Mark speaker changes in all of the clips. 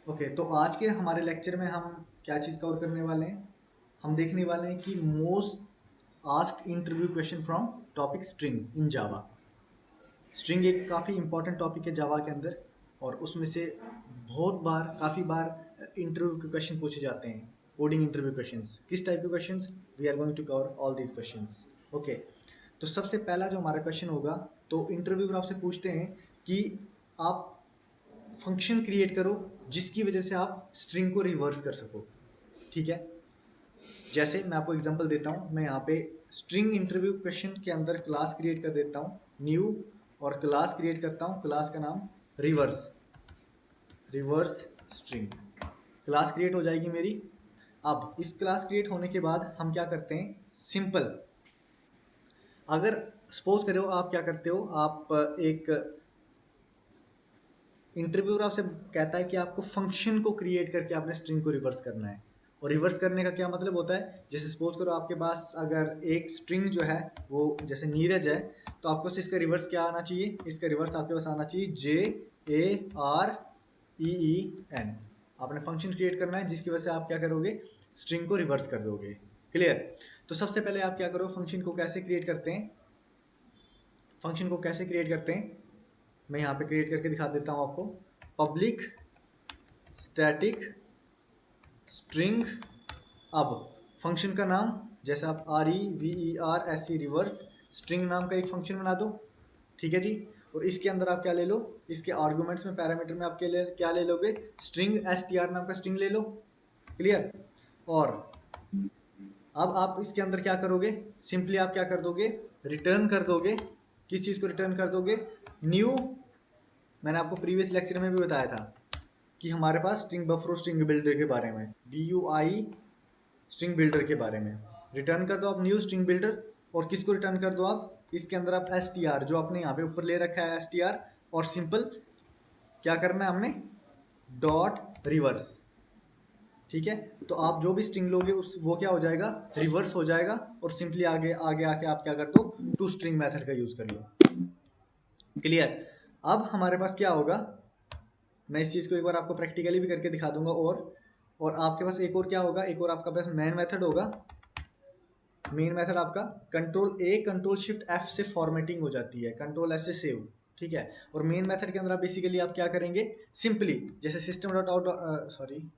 Speaker 1: Okay, तो आज के हमारे लेक्चर में हम क्या चीज़ कवर करने वाले हैं। हम देखने वाले हैं कि most asked interview question from topic string in Java. String एक काफ़ी इंपॉर्टेंट टॉपिक है जावा के अंदर, और उसमें से काफ़ी बार इंटरव्यू के क्वेश्चन पूछे जाते हैं। कोडिंग इंटरव्यू क्वेश्चंस, किस टाइप के questions, we are going to cover all these questions. Okay, तो सबसे पहला जो हमारा क्वेश्चन होगा, तो इंटरव्यूअर आपसे पूछते हैं कि आप फंक्शन क्रिएट करो जिसकी वजह से आप स्ट्रिंग को रिवर्स कर सको। ठीक है, जैसे मैं आपको एग्जांपल देता हूं। मैं यहाँ पे स्ट्रिंग इंटरव्यू क्वेश्चन के अंदर क्लास क्रिएट कर देता हूं, न्यू, और क्लास क्रिएट करता हूं, क्लास का नाम reverse, reverse string. Class create हो जाएगी मेरी। अब इस क्लास क्रिएट होने के बाद हम क्या करते हैं, सिंपल, अगर सपोज करो आप क्या करते हो, आप एक इंटरव्यूअर आपसे कहता है कि आपको फंक्शन को क्रिएट करके आपने स्ट्रिंग को रिवर्स करना है। और रिवर्स करने का क्या मतलब होता है, जैसे सपोज करो आपके पास अगर एक स्ट्रिंग जो है वो जैसे नीरज है, तो आपको इसका रिवर्स क्या आना चाहिए, इसका रिवर्स आपके पास आना चाहिए JAREEN। आपने फंक्शन क्रिएट करना है जिसकी वजह से आप क्या करोगे, स्ट्रिंग को रिवर्स कर दोगे। क्लियर। तो सबसे पहले आप क्या करो, फंक्शन को कैसे क्रिएट करते हैं, फंक्शन को कैसे क्रिएट करते हैं, मैं यहाँ पे क्रिएट करके दिखा देता हूँ आपको। Public static string. अब फंक्शन का नाम, जैसे आप REVERSE रिवर्स स्ट्रिंग नाम का एक फंक्शन बना दो। ठीक है जी। और इसके अंदर आप क्या ले लो, इसके आर्गुमेंट्स में, पैरामीटर में आप क्या ले लोगे, स्ट्रिंग STR नाम का स्ट्रिंग ले लो। क्लियर। और अब आप इसके अंदर क्या करोगे, सिंपली आप क्या कर दोगे, रिटर्न कर दोगे। किस चीज़ को रिटर्न कर दोगे, न्यू। मैंने आपको प्रीवियस लेक्चर में भी बताया था कि हमारे पास स्ट्रिंग बफर और स्ट्रिंग बिल्डर के बारे में, BUI स्ट्रिंग बिल्डर के बारे में। रिटर्न कर दो आप न्यू स्ट्रिंग बिल्डर। और किसको रिटर्न कर दो आप, इसके अंदर आप STR जो आपने यहाँ पे ऊपर ले रखा है STR, और सिंपल क्या करना है हमने, डॉट रिवर्स। ठीक है, तो आप जो भी स्ट्रिंग लोगे उस वो क्या हो जाएगा, रिवर्स हो जाएगा। और सिंपली आगे आगे आके आप क्या कर दो, टू स्ट्रिंग मेथड का यूज कर लो। क्लियर। अब हमारे पास क्या होगा, मैं इस चीज़ को एक बार आपको प्रैक्टिकली भी करके दिखा दूंगा। और आपके पास एक और क्या होगा, एक और आपका पास मेन मेथड होगा। मेन मेथड आपका Ctrl+A Ctrl+Shift+F से फॉर्मेटिंग हो जाती है, Ctrl+S से सेव। ठीक है। और मेन मेथड के अंदर आप बेसिकली आप क्या करेंगे, सिंपली जैसे सिस्टम डॉट आउट, सॉरी,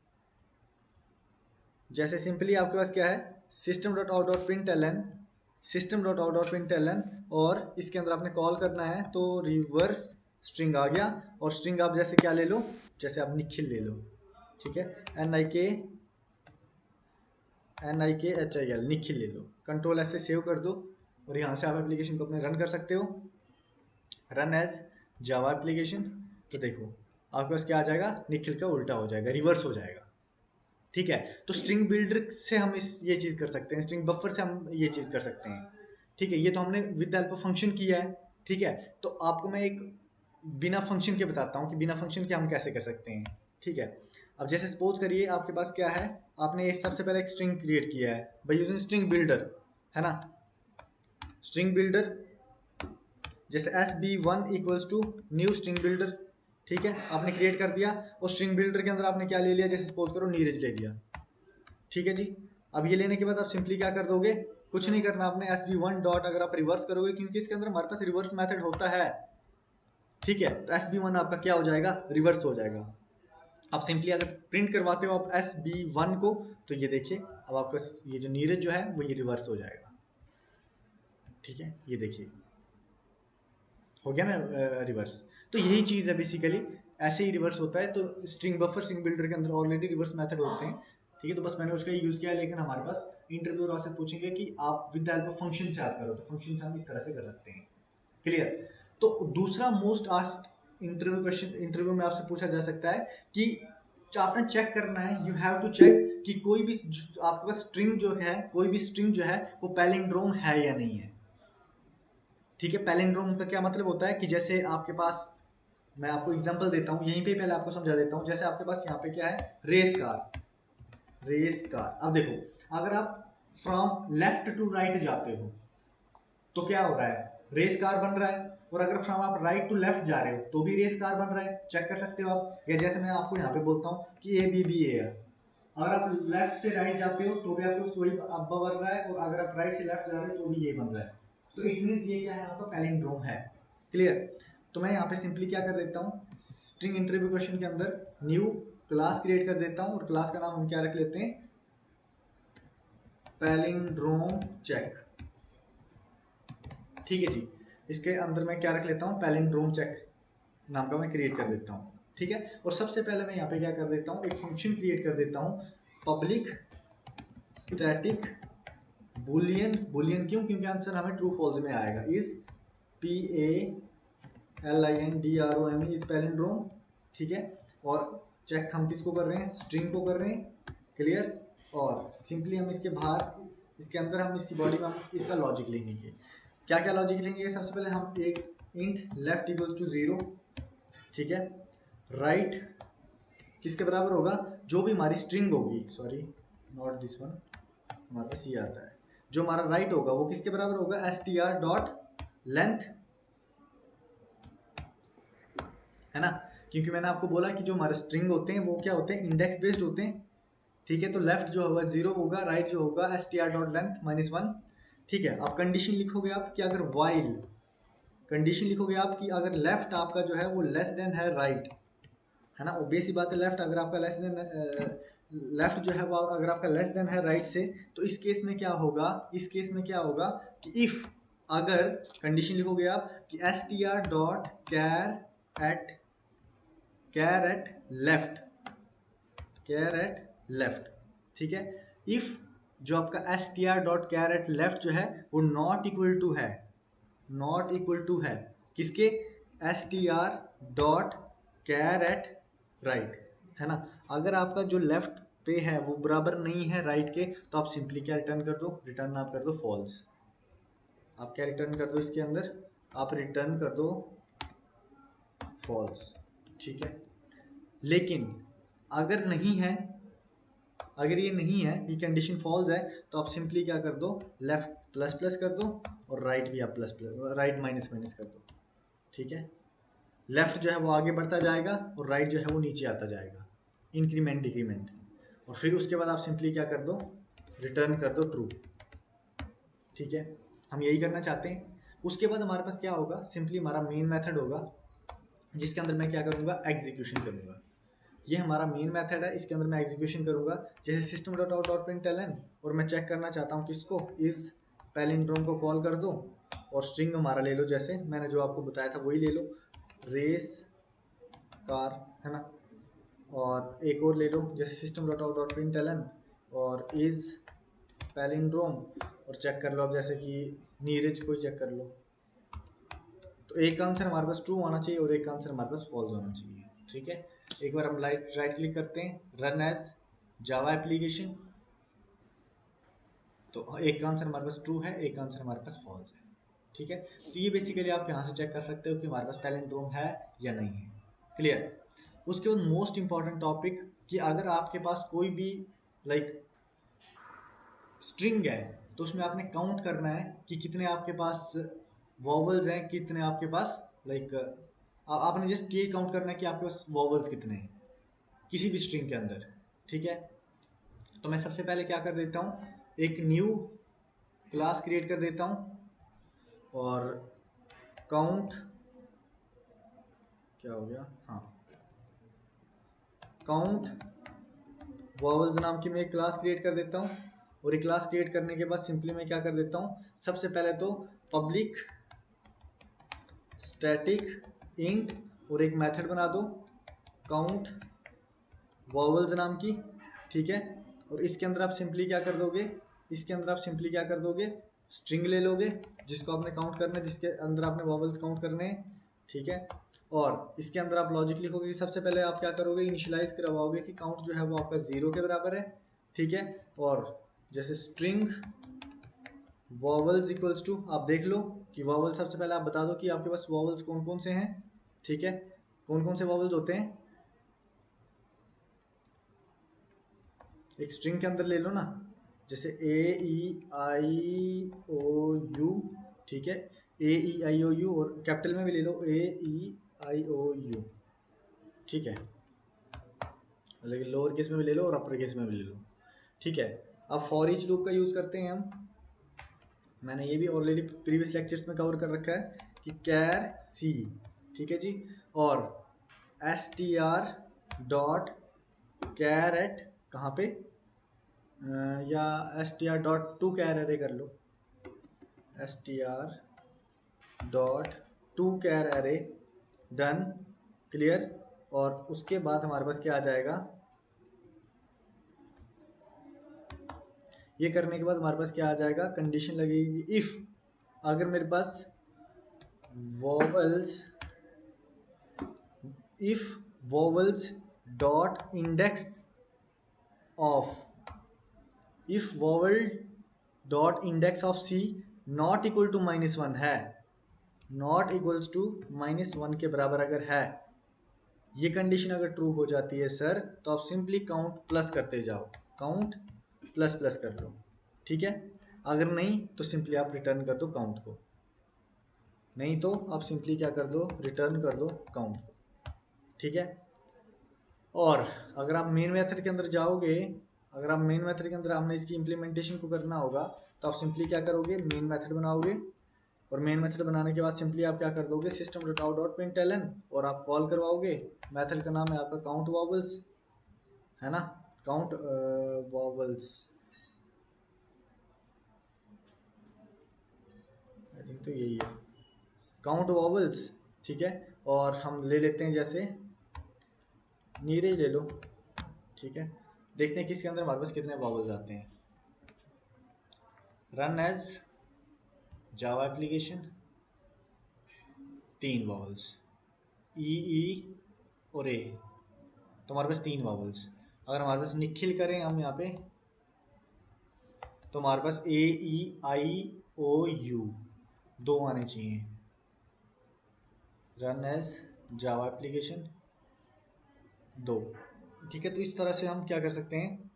Speaker 1: जैसे सिंपली आपके पास क्या है, system dot out dot print l n, system dot out dot print l n, और इसके अंदर आपने कॉल करना है, तो रिवर्स स्ट्रिंग आ गया। और स्ट्रिंग आप जैसे क्या ले लो, जैसे आप निखिल ले लो। ठीक है, NIKHIL निखिल ले लो। Ctrl+S से सेव कर दो, और यहाँ से आप एप्लीकेशन को अपने रन कर सकते हो, रन एज जावा एप्लीकेशन। तो देखो आपके पास क्या आ जाएगा, निखिल का उल्टा हो जाएगा, रिवर्स हो जाएगा। ठीक है, तो स्ट्रिंग बिल्डर से हम ये चीज़ कर सकते हैं, स्ट्रिंग बफर से हम ये चीज़ कर सकते हैं। ठीक है, ये तो हमने with the help of function किया है। ठीक है, तो आपको मैं एक बिना फंक्शन के बताता हूँ कि बिना फंक्शन के हम कैसे कर सकते हैं। ठीक है, अब जैसे सपोज करिए आपके पास क्या है, आपने सबसे पहले एक स्ट्रिंग क्रिएट किया है बाय यूजिंग स्ट्रिंग बिल्डर, है ना। स्ट्रिंग बिल्डर जैसे SB1 equals to new string builder. ठीक है, आपने क्रिएट कर दिया, और स्ट्रिंग बिल्डर के अंदर आपने क्या ले लिया, जैसे सपोज करो नीरज ले लिया। ठीक है जी। अब ये लेने के बाद आप सिंपली क्या कर दोगे, कुछ नहीं करना आपने, SB1 डॉट अगर आप रिवर्स करोगे, क्योंकि इसके अंदर हमारे पास रिवर्स मेथड होता है। ठीक है, तो SB1 आपका क्या हो जाएगा, रिवर्स हो जाएगा। आप सिंपली अगर प्रिंट करवाते हो आप SB1 को, तो ये देखिए अब आपका ये जो नीरज जो है वो ये रिवर्स हो जाएगा। ठीक है, ये देखिए हो गया ना रिवर्स। तो यही चीज़ है बेसिकली, ऐसे ही रिवर्स होता है। तो स्ट्रिंग बफर स्ट्रिंग बिल्डर के अंदर ऑलरेडी रिवर्स मेथड होते हैं। ठीक है, तो बस मैंने उसका यूज़ किया है। लेकिन हमारे पास इंटरव्यूअर आपसे पूछेंगे कि आप with the help of function से आप करो, तो फंक्शन से हम इस तरह से कर सकते हैं। क्लियर। तो दूसरा most asked interview question interview में आपसे पूछा जा सकता है कि जो आपने चेक करना है, यू हैव टू चेक कि कोई भी आपके पास स्ट्रिंग जो है, कोई भी स्ट्रिंग जो है वो पैलिंड्रोम है या नहीं है। ठीक है, पैलिंड्रोम का क्या मतलब होता है कि जैसे आपके पास, मैं आपको एग्जांपल देता हूँ, यहीं पे पहले आपको समझा देता हूँ। जैसे आपके पास यहाँ पे क्या है, रेस कार, रेस कार। अब देखो अगर आप फ्रॉम लेफ्ट टू राइट जाते हो तो क्या हो रहा है, रेस कार बन रहा है। और अगर फ्रॉम आप राइट टू लेफ्ट जा रहे हो तो भी रेस कार बन रहा है, चेक कर सकते हो आप। या जैसे मैं आपको यहाँ पे बोलता हूँ कि ए बी बी ए है, अगर आप लेफ्ट से राइट जाते हो तो भी आपको वही अब्बा बन रहा है, और अगर आप राइट से लेफ्ट जा रहे हो तो भी ये बन रहा है। तो इट मीन्स ये क्या है, आपका पैलिंड्रोम है। क्लियर। तो मैं यहाँ पे सिंपली क्या कर देता हूँ, स्ट्रिंग इंटरव्यू क्वेश्चन के अंदर न्यू क्लास क्रिएट कर देता हूँ, और क्लास का नाम हम क्या रख लेते हैं, पैलिंड्रोम चेक। ठीक है जी। इसके अंदर मैं क्या रख लेता हूँ, पैलिंड्रोम चेक नाम का मैं क्रिएट कर देता हूँ। ठीक है। और सबसे पहले मैं यहाँ पे क्या कर देता हूँ, एक फंक्शन क्रिएट कर देता हूँ, पब्लिक स्टैटिक बुलियन। बुलियन क्यों, क्योंकि आंसर हमें ट्रू फॉल्स में आएगा। Is PALINDROME is palindrome. ठीक है। और चेक हम किसको कर रहे हैं, स्ट्रिंग को कर रहे हैं। क्लियर। और सिंपली हम इसके बाहर, इसके अंदर हम इसकी बॉडी में हम इसका लॉजिक लिखेंगे। क्या क्या लॉजिक लिखेंगे, सबसे पहले हम एक इंट लेफ्ट इक्वल्स टू 0। ठीक है। राइट किसके बराबर होगा, जो भी हमारी स्ट्रिंग होगी, सॉरी नॉट दिस वन, हमारे पास ये आता है, जो हमारा राइट होगा वो किसके बराबर होगा, str डॉट लेंथ, है ना। क्योंकि मैंने आपको बोला कि जो हमारे स्ट्रिंग होते हैं वो क्या होते हैं, इंडेक्स बेस्ड होते हैं। ठीक है। तो लेफ्ट जो होगा 0 होगा, राइट जो होगा str डॉट लेंथ -1। ठीक है। अब कंडीशन लिखोगे आप कि अगर वाइल, कंडीशन लिखोगे आप कि अगर लेफ्ट आपका जो है वो लेस देन है राइट, है ना। ऑब्वियस ही बात है, लेफ्ट अगर आपका लेस देन, लेफ्ट जो है वो अगर आपका लेस देन है राइट से, तो इस केस में क्या होगा, इस केस में क्या होगा कि इफ, अगर कंडीशन लिखोगे आप कि str dot char at left, char at left. ठीक है। इफ जो आपका str dot char at left जो है वो नॉट इक्वल टू है, नॉट इक्वल टू है किसके, str dot char at right, है ना। अगर आपका जो लेफ्ट पे है वो बराबर नहीं है राइट के, तो आप सिंपली क्या रिटर्न कर दो, रिटर्न आप कर दो फॉल्स। आप क्या रिटर्न कर दो इसके अंदर, आप रिटर्न कर दो फॉल्स। ठीक है। लेकिन अगर नहीं है, अगर ये नहीं है, ये कंडीशन फॉल्स है, तो आप सिंपली क्या कर दो, लेफ्ट प्लस प्लस कर दो, और राइट भी आप plus plus, right minus minus कर दो। ठीक है। लेफ्ट जो है वो आगे बढ़ता जाएगा और राइट जो है वो नीचे आता जाएगा, इंक्रीमेंट डिक्रीमेंट। और फिर उसके बाद आप सिंपली क्या कर दो, रिटर्न कर दो ट्रू। ठीक है। हम यही करना चाहते हैं। उसके बाद हमारे पास क्या होगा, सिंपली हमारा मेन मेथड होगा, जिसके अंदर मैं क्या करूँगा, एग्जीक्यूशन करूँगा। ये हमारा मेन मेथड है, इसके अंदर मैं एग्जीक्यूशन करूँगा। जैसे system dot out dot println, और मैं चेक करना चाहता हूँ किसको, इस पैलिंड्रोम को कॉल कर दो, और स्ट्रिंग हमारा ले लो, जैसे मैंने जो आपको बताया था वही ले लो, रेस कार, है ना। और एक और ले लो, जैसे system dot out dot println और इज पैलिंड्रोम, और चेक कर लो अब, जैसे कि नीरज को चेक कर लो। तो एक का आंसर हमारे पास ट्रू आना चाहिए और एक का आंसर हमारे पास फॉल्स होना चाहिए। ठीक है। एक बार हम राइट क्लिक करते हैं, रन एज जावा एप्लीकेशन, तो एक का आंसर हमारे पास ट्रू है, एक का आंसर हमारे पास फॉल्स है। ठीक है। तो ये बेसिकली आप यहाँ से चेक कर सकते हो कि हमारे पास पैलिंड्रोम है या नहीं है। क्लियर। उसके बाद मोस्ट इंपॉर्टेंट टॉपिक, कि अगर आपके पास कोई भी लाइक स्ट्रिंग है, तो उसमें आपने काउंट करना है कि कितने आपके पास वॉवल्स हैं, कितने आपके पास लाइक, आपने जस्ट ये काउंट करना है कि आपके पास वॉवल्स कितने हैं किसी भी स्ट्रिंग के अंदर। ठीक है। तो मैं सबसे पहले क्या कर देता हूँ, एक न्यू क्लास क्रिएट कर देता हूँ, और काउंट, क्या हो गया, हाँ, काउंट वॉवल्स नाम की मैं एक क्लास क्रिएट कर देता हूँ। और एक क्लास क्रिएट करने के बाद सिंपली मैं क्या कर देता हूँ, सबसे पहले तो पब्लिक स्टैटिक इंट, और एक मेथड बना दो काउंट वॉवल्स नाम की। ठीक है। और इसके अंदर आप सिंपली क्या कर दोगे, इसके अंदर आप सिंपली क्या कर दोगे, स्ट्रिंग ले लोगे जिसको आपने काउंट करना है, जिसके अंदर आपने वॉवल्स काउंट करने हैं। ठीक है। और इसके अंदर आप लॉजिक लिखोगे कि सबसे पहले आप क्या करोगे, इनिशियलाइज करवाओगे कि काउंट जो है वो आपका 0 के बराबर है। ठीक है। और जैसे स्ट्रिंग वॉवल्स इक्वल्स टू, आप देख लो कि वॉवल, सबसे पहले आप बता दो कि आपके पास वॉवल्स कौन कौन से हैं। ठीक है। कौन कौन से वॉवल्स होते हैं, एक स्ट्रिंग के अंदर ले लो ना, जैसे A E I O U। ठीक है। AEIOU, और कैपिटल में भी ले लो AEIOU, ठीक है, लेकिन लोअर केस में भी ले लो और अपर केस में भी ले लो, ठीक है। अब फॉर ईच लूप का यूज़ करते हैं हम, मैंने ये भी ऑलरेडी प्रीवियस लेक्चर्स में कवर कर रखा है कि कैर सी, ठीक है जी, और str डॉट कैर एट कहाँ पे, या str डॉट टू कैर अरे कर लो, str डॉट टू कैर अरे, डन, क्लियर। और उसके बाद हमारे पास क्या आ जाएगा, ये करने के बाद हमारे पास क्या आ जाएगा, कंडीशन लगेगी इफ, अगर मेरे पास vowels, if vowels dot index of, if vowel dot index of C not equal to -1 है, नॉट इक्वल्स टू -1 के बराबर अगर है, ये कंडीशन अगर ट्रू हो जाती है सर, तो आप सिंपली काउंट प्लस करते जाओ, काउंट प्लस प्लस कर लो, ठीक है। अगर नहीं तो सिंपली आप रिटर्न कर दो काउंट को, नहीं तो आप सिंपली क्या कर दो, रिटर्न कर दो काउंट को, ठीक है। और अगर आप मेन मेथड के अंदर जाओगे, अगर आप मेन मेथड के अंदर हमने इसकी इम्प्लीमेंटेशन को करना होगा, तो आप सिंपली क्या करोगे, मेन मेथड बनाओगे, और मेन मेथड बनाने के बाद सिंपली आप क्या कर दोगे, system dot out dot println, और आप कॉल करवाओगे, मेथड का नाम है आपका काउंट वॉवल्स, है ना, काउंट वॉवल्स, आई थिंक तो यही है, काउंट वॉवल्स, ठीक है। और हम ले लेते हैं जैसे नीरज ले लो, ठीक है, देखते हैं किसके अंदर हमारे पास कितने वॉवल्स आते हैं। Run as Java application, 3 vowels, E और ए, तो हमारे पास 3 वॉवल्स। अगर हमारे पास निखिल करें हम यहाँ पे, तो हमारे पास AEIOU 2 आने चाहिए। रन एज जावा एप्लीकेशन 2, ठीक है। तो इस तरह से हम क्या कर सकते हैं,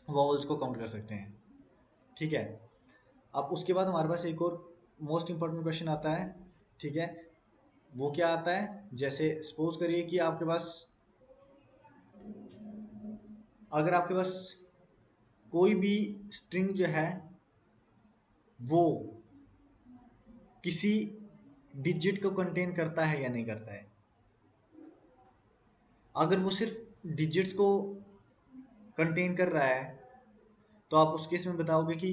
Speaker 1: वॉवल्स को काउंट कर सकते हैं, ठीक है। अब उसके बाद हमारे पास एक और मोस्ट इंपॉर्टेंट क्वेश्चन आता है, ठीक है। वो क्या आता है, जैसे सपोज करिए कि आपके पास, अगर आपके पास कोई भी स्ट्रिंग जो है वो किसी डिजिट को कंटेन करता है या नहीं करता है, अगर वो सिर्फ डिजिट्स को कंटेन कर रहा है तो आप उस केस में बताओगे कि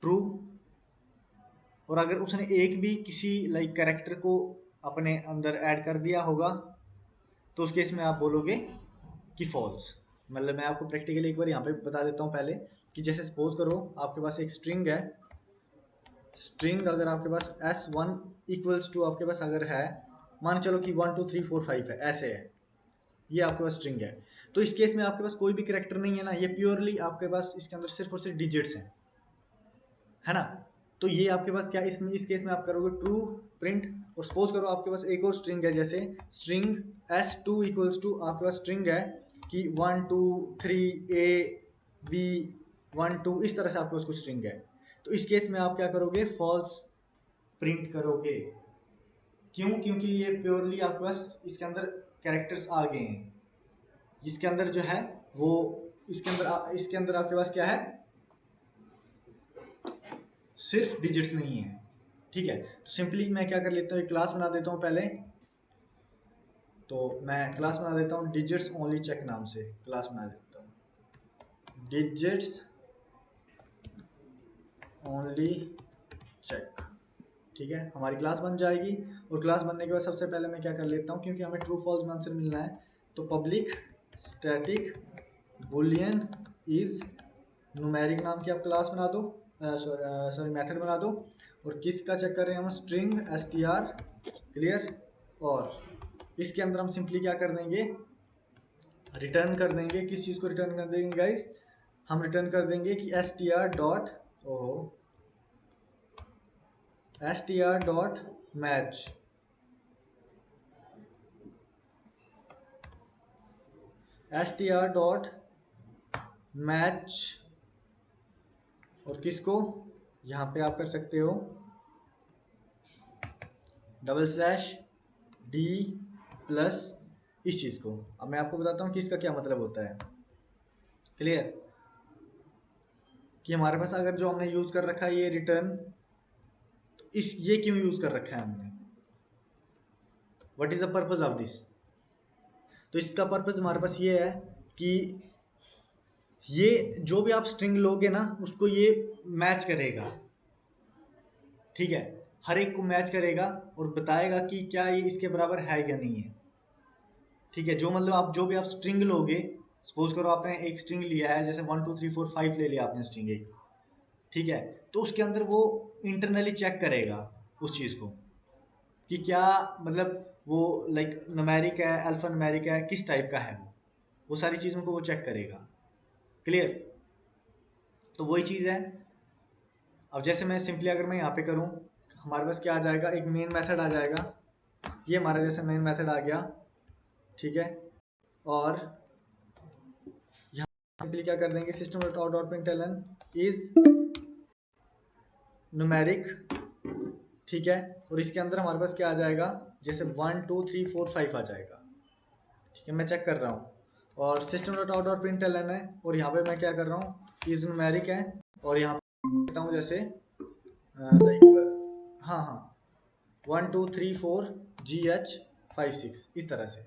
Speaker 1: ट्रू, और अगर उसने एक भी किसी लाइक कैरेक्टर को अपने अंदर ऐड कर दिया होगा तो उस केस में आप बोलोगे कि फॉल्स। मतलब मैं आपको प्रैक्टिकली एक बार यहाँ पे बता देता हूँ पहले, कि जैसे सपोज करो आपके पास एक स्ट्रिंग है, स्ट्रिंग अगर आपके पास S1 इक्वल्स टू आपके पास अगर है, मान चलो कि 1 2 3 4 5 है, ऐसे है, ये आपके पास स्ट्रिंग है, तो इस केस में आपके पास कोई भी कैरेक्टर नहीं है ना, ये प्योरली आपके पास इसके अंदर सिर्फ और सिर्फ डिजिट्स हैं, है ना। तो ये आपके पास क्या, इसमें इस केस में आप करोगे ट्रू प्रिंट। और सपोज करो आपके पास एक और स्ट्रिंग है, जैसे स्ट्रिंग S2 इक्वल्स टू आपके पास स्ट्रिंग है कि 1 2 3 A B 1 2, इस तरह से आपके पास कुछ स्ट्रिंग है, तो इस केस में आप क्या करोगे, फॉल्स प्रिंट करोगे। क्यों, क्योंकि ये प्योरली आपके पास इसके अंदर कैरेक्टर्स आ गए हैं, इसके अंदर जो है वो, इसके अंदर आपके पास क्या है, सिर्फ डिजिट्स नहीं है, ठीक है। तो सिंपली मैं क्या कर लेता हूँ, एक क्लास बना देता हूँ पहले, तो मैं क्लास बना देता हूँ डिजिट्स ओनली चेक नाम से, क्लास बना देता हूँ डिजिट्स ओनली चेक, ठीक है, हमारी क्लास बन जाएगी। और क्लास बनने के बाद सबसे पहले मैं क्या कर लेता हूँ, क्योंकि हमें ट्रू फॉल्स में आंसर मिलना है, तो public static Boolean is numeric नाम की आप क्लास बना दो, सॉरी मेथड बना दो, और किसका चेक कर रहे हैं हम, स्ट्रिंग str, क्लियर। और इसके अंदर हम सिंपली क्या कर देंगे, रिटर्न कर देंगे, किस चीज़ को रिटर्न कर देंगे गाइस, हम रिटर्न कर देंगे कि str डॉट, ओहो, str dot match, str dot match, और किसको, यहाँ पे आप कर सकते हो डबल स्लैश डी प्लस इस चीज़ को। अब मैं आपको बताता हूँ कि इसका क्या मतलब होता है। क्लियर? कि हमारे पास अगर जो हमने यूज़ कर रखा है ये रिटर्न, तो इस ये क्यों यूज़ कर रखा है हमने, what is the purpose of this. तो इसका पर्पज़ हमारे पास ये है कि ये जो भी आप स्ट्रिंग लोगे ना उसको ये मैच करेगा, ठीक है, हर एक को मैच करेगा और बताएगा कि क्या ये इसके बराबर है या नहीं है, ठीक है। जो मतलब आप जो भी आप स्ट्रिंग लोगे, सपोज करो आपने एक स्ट्रिंग लिया है, जैसे 1 2 3 4 5 ले लिया आपने स्ट्रिंग एक, ठीक है, तो उसके अंदर वो इंटरनली चेक करेगा उस चीज़ को कि क्या मतलब वो लाइक न्यूमेरिक है, अल्फा न्यूमेरिक है, किस टाइप का है वो सारी चीज़ों को वो चेक करेगा। क्लियर? तो वही चीज़ है। अब जैसे मैं सिंपली अगर मैं यहाँ पे करूँ, हमारे पास क्या आ जाएगा, एक मेन मेथड आ जाएगा, ये हमारा जैसे मेन मेथड आ गया, ठीक है। और यहाँ सिंपली क्या कर देंगे, system dot out dot println is numeric, ठीक है। और इसके अंदर हमारे पास क्या आ जाएगा, जैसे 1 2 3 4 5 आ जाएगा, ठीक है, मैं चेक कर रहा हूँ। और system dot out dot println है, और यहाँ पे मैं क्या कर रहा हूँ, इज न्यूमेरिक है, और यहाँ पे कहता हूँ जैसे लाइक हाँ हाँ 1 2 3 4 GH 5 6 इस तरह से,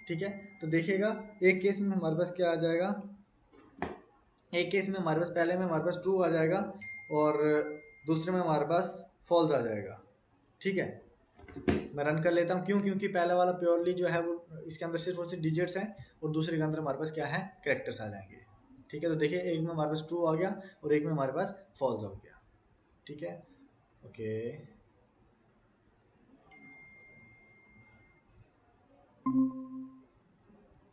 Speaker 1: ठीक है। तो देखिएगा एक केस में हमारे पास क्या आ जाएगा, एक केस में हमारे पास पहले में हमारे पास ट्रू आ जाएगा और दूसरे में हमारे पास फॉल्स आ जाएगा, ठीक है। मैं रन कर लेता हूँ, क्यों, क्योंकि पहला वाला प्योरली जो है वो इसके अंदर सिर्फ और सिर्फ डिजिट्स हैं और दूसरे के अंदर हमारे पास क्या है, कैरेक्टर्स आ जाएंगे, ठीक है। तो देखिए एक में हमारे पास ट्रू आ गया और एक में हमारे पास फॉल्स हो गया, ठीक है। ओके,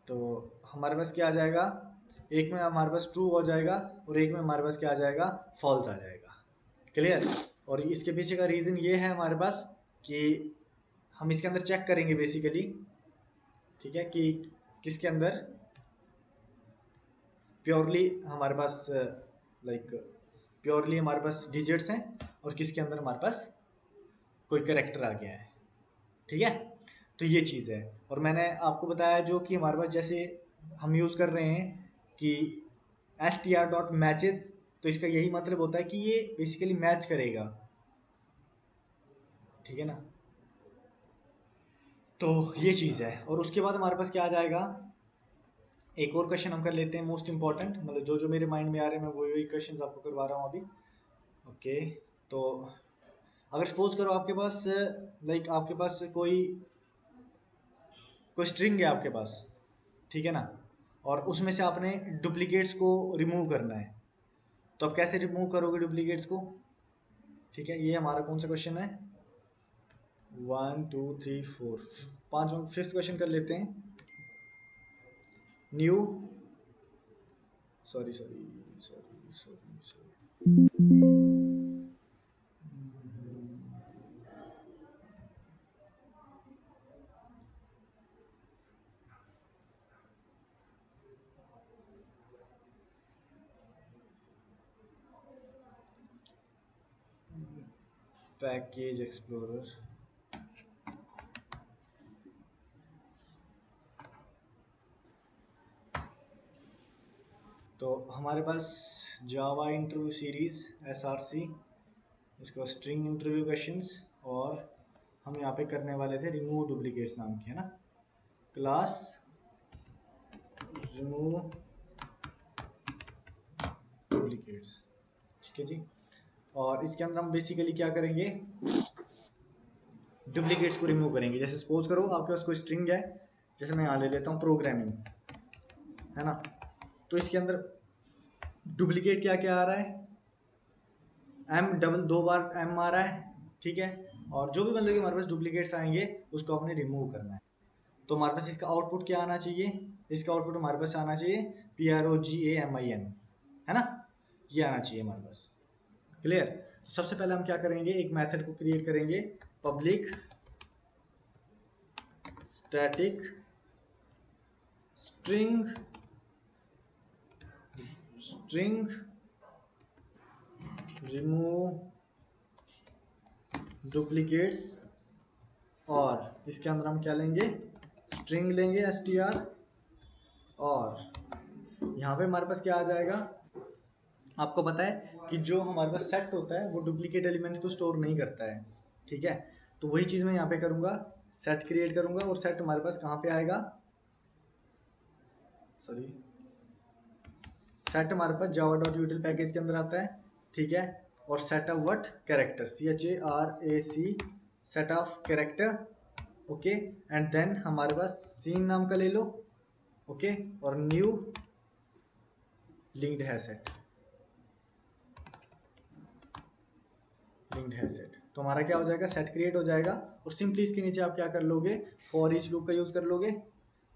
Speaker 1: तो हमारे पास क्या आ जाएगा, एक में हमारे पास ट्रू हो जाएगा और एक में हमारे पास क्या आ जाएगा, फॉल्स आ जाएगा। क्लियर? और इसके पीछे का रीज़न ये है हमारे पास कि हम इसके अंदर चेक करेंगे बेसिकली, ठीक है, कि किसके अंदर प्योरली हमारे पास लाइक प्योरली हमारे पास डिजिट्स हैं और किसके अंदर हमारे पास कोई करेक्टर आ गया है, ठीक है। तो ये चीज़ है। और मैंने आपको बताया जो कि हमारे पास जैसे हम यूज़ कर रहे हैं कि str.matches, तो इसका यही मतलब होता है कि ये बेसिकली मैच करेगा, ठीक है ना। तो ये चीज़ है। और उसके बाद हमारे पास क्या आ जाएगा, एक और क्वेश्चन हम कर लेते हैं मोस्ट इंपॉर्टेंट, मतलब जो जो मेरे माइंड में आ रहे हैं मैं वही वही क्वेश्चन आपको करवा रहा हूँ अभी। ओके, तो अगर सपोज करो आपके पास लाइक आपके पास कोई कोई स्ट्रिंग है आपके पास, ठीक है ना, और उसमें से आपने डुप्लीकेट्स को रिमूव करना है, तो आप कैसे रिमूव करोगे डुप्लीकेट्स को, ठीक है। ये हमारा कौन सा क्वेश्चन है, 1 2 3 4 5 फिफ्थ क्वेश्चन कर लेते हैं। New sorry sorry sorry sorry sorry package explorer, तो हमारे पास जावा इंटरव्यू सीरीज SRC, उसके बाद स्ट्रिंग इंटरव्यू क्वेश्चंस, और हम यहाँ पे करने वाले थे रिमूव डुप्लीकेट्स नाम की, है ना, क्लास रिमूव डुप्लीकेट्स, ठीक है जी। और इसके अंदर हम बेसिकली क्या करेंगे, डुप्लीकेट्स को रिमूव करेंगे। जैसे सपोज करो आपके पास कोई स्ट्रिंग है, जैसे मैं यहाँ ले लेता हूँ प्रोग्रामिंग, है ना, तो इसके अंदर डुप्लीकेट क्या क्या आ रहा है, एम डबल 2 बार एम आ रहा है, ठीक है। और जो भी मतलब कि हमारे पास डुप्लीकेट्स आएंगे उसको आपने रिमूव करना है। तो हमारे पास इसका आउटपुट क्या आना चाहिए, इसका आउटपुट हमारे पास आना चाहिए PROGAMIN, है ना, ये आना चाहिए हमारे पास। क्लियर? तो सबसे पहले हम क्या करेंगे, एक मेथड को क्रिएट करेंगे, public static string string remove duplicates और इसके अंदर हम क्या लेंगे, स्ट्रिंग लेंगे str, और यहाँ पे हमारे पास क्या आ जाएगा, आपको पता है कि जो हमारे पास सेट होता है वो डुप्लीकेट एलिमेंट्स को स्टोर नहीं करता है, ठीक है। तो वही चीज़ मैं यहाँ पे करूँगा, सेट क्रिएट करूँगा, और सेट हमारे पास कहाँ पे आएगा, सॉरी, सेट हमारे पास जावा डॉट यूटिल पैकेज के अंदर आता है, ठीक है। और set of what, character, CHARAC, set of character, okay. And then हमारे पास सीन नाम का ले लो, ओके, और new linked hash set, linked hash set. तो हमारा क्या हो जाएगा, सेट क्रिएट हो जाएगा। और सिंपली इसके नीचे आप क्या कर लोगे, फॉर ईच लूप का यूज़ कर लोगे,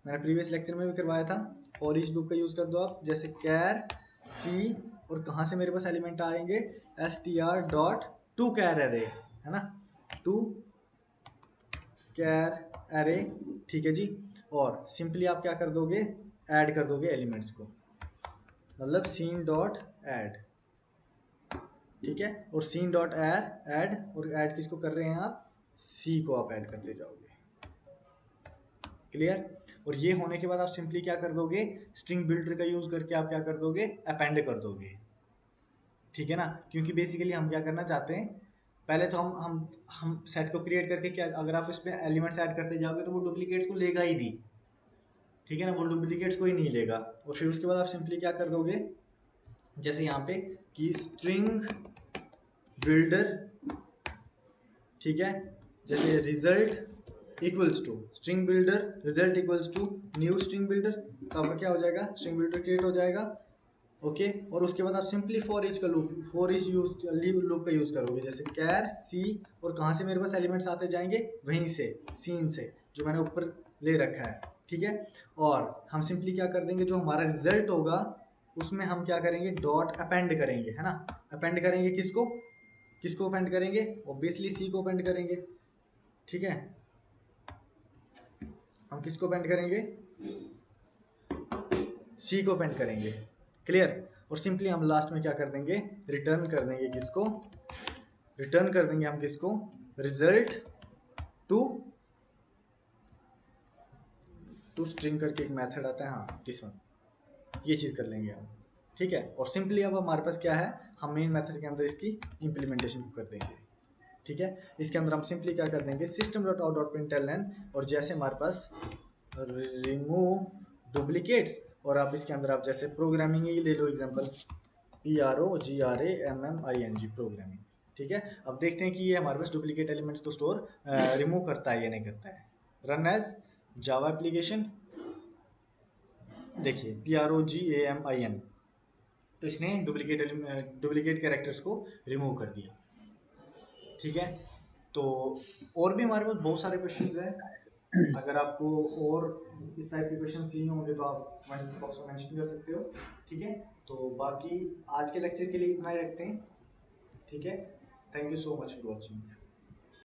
Speaker 1: मैंने प्रीवियस लेक्चर में भी करवाया था। फॉर ईच लूप का यूज़ कर दो आप, जैसे कैर सी, और कहाँ से मेरे पास एलिमेंट आएंगे, str dot to char array, है ना, टू कैर एरे, ठीक है जी। और सिंपली आप क्या कर दोगे, ऐड कर दोगे एलिमेंट्स को, मतलब सीन डॉट ऐड, ठीक है। और सीन डॉट ऐड, और ऐड किसको कर रहे हैं आप, सी को आप ऐड करते जाओगे, क्लियर। और ये होने के बाद आप सिंपली क्या कर दोगे, स्ट्रिंग बिल्डर का यूज करके आप क्या कर दोगे, अपेंड कर दोगे, ठीक है ना। क्योंकि बेसिकली हम क्या करना चाहते हैं, पहले तो हम सेट को क्रिएट करके क्या, अगर आप इसमें एलिमेंट्स ऐड करते जाओगे तो वो डुप्लीकेट्स को लेगा ही नहीं, ठीक है ना, वो डुप्लीकेट्स को ही नहीं लेगा। और फिर उसके बाद आप सिंपली क्या कर दोगे, जैसे यहाँ पे कि स्ट्रिंग बिल्डर, ठीक है, जैसे result equals to string builder, result equals to new string builder, तो आपका क्या हो जाएगा, स्ट्रिंग बिल्डर क्रिएट हो जाएगा, ओके। और उसके बाद आप सिंपली फॉर ईच का loop, for each use leave loop का यूज करोगे, जैसे कैर सी, और कहाँ से मेरे पास एलिमेंट्स आते जाएंगे, वहीं से, सीन से, जो मैंने ऊपर ले रखा है, ठीक है। और हम सिंपली क्या कर देंगे, जो हमारा रिजल्ट होगा उसमें हम क्या करेंगे, डॉट अपेंड करेंगे, है ना। अपेंड करेंगे किसको, किसको अपेंड करेंगे, ऑब्वियसली सी को अपेंड करेंगे, ठीक है। हम किसको अपेंड करेंगे, सी को अपेंड करेंगे, क्लियर। और सिंपली हम लास्ट में क्या कर देंगे, रिटर्न कर देंगे किसको, रिटर्न कर देंगे हम किसको, रिजल्ट टू, टू स्ट्रिंग करके एक मेथड आता है, हाँ दिस वन, ये चीज़ कर लेंगे हम, ठीक है। और सिंपली अब हमारे पास क्या है, हम मेन मेथड के अंदर इसकी इम्प्लीमेंटेशन कर देंगे, ठीक है। इसके अंदर हम सिंपली क्या कर देंगे, system dot out dot println, और जैसे हमारे पास रिमूव डुप्लीकेट्स, और आप इसके अंदर आप जैसे प्रोग्रामिंग ही ले लो एग्जांपल, PROGRAMMING प्रोग्रामिंग, ठीक है। अब देखते हैं कि ये हमारे पास डुप्लीकेट एलिमेंट्स को स्टोर रिमूव करता है या नहीं करता है। रन एज जावा एप्लीकेशन, देखिए PROGAMIN, तो इसने डुप्लीकेट कैरेक्टर्स को रिमूव कर दिया, ठीक है। तो और भी हमारे पास बहुत सारे क्वेश्चंस हैं, अगर आपको और इस टाइप के क्वेश्चन चाहिए होंगे तो आप कमेंट बॉक्स में मेंशन कर सकते हो, ठीक है। तो बाकी आज के लेक्चर के लिए इतना ही रखते हैं, ठीक है। Thank you so much for watching.